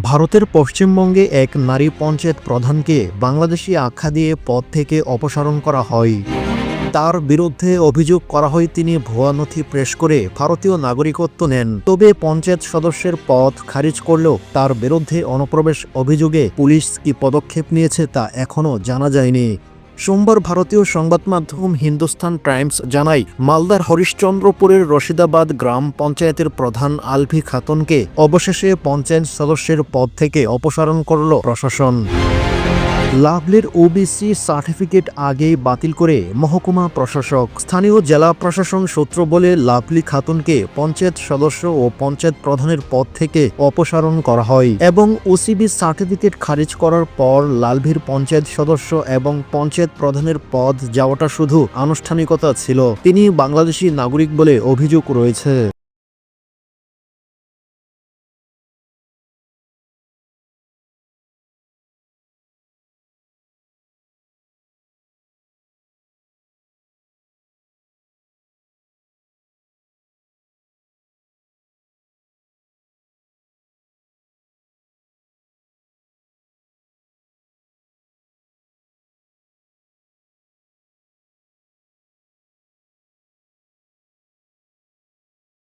ভারতের পশ্চিমবঙ্গে এক নারী পঞ্চায়েত প্রধানকে বাংলাদেশি আখ্যা দিয়ে পদ থেকে অপসারণ করা হয়। তার বিরুদ্ধে অভিযোগ করা হয় তিনি ভুয়া নথি পেশ করে ভারতীয় নাগরিকত্ব নেন। তবে পঞ্চায়েত সদস্যের পদ খারিজ করলেও তার বিরুদ্ধে অনুপ্রবেশ অভিযোগে পুলিশ কি পদক্ষেপ নিয়েছে তা এখনও জানা যায়নি। সোমবার ভারতীয় সংবাদ মাধ্যম হিন্দুস্তান টাইমস জানায়, মালদার হরিশ্চন্দ্রপুরের রশিদাবাদ গ্রাম পঞ্চায়েতের প্রধান আলভি খাতুনকে অবশেষে পঞ্চায়েত সদস্যের পদ থেকে অপসারণ করল প্রশাসন। লাভলির ওবিসি সার্টিফিকেট আগেই বাতিল করে মহকুমা প্রশাসক। স্থানীয় জেলা প্রশাসন সূত্র বলে লাভলি খাতুনকে পঞ্চায়েত সদস্য ও পঞ্চায়েত প্রধানের পদ থেকে অপসারণ করা হয় এবং ওসিবি সার্টিফিকেট খারিজ করার পর লাভলির পঞ্চায়েত সদস্য এবং পঞ্চায়েত প্রধানের পদ যাওয়াটা শুধু আনুষ্ঠানিকতা ছিল। তিনি বাংলাদেশি নাগরিক বলে অভিযোগ রয়েছে।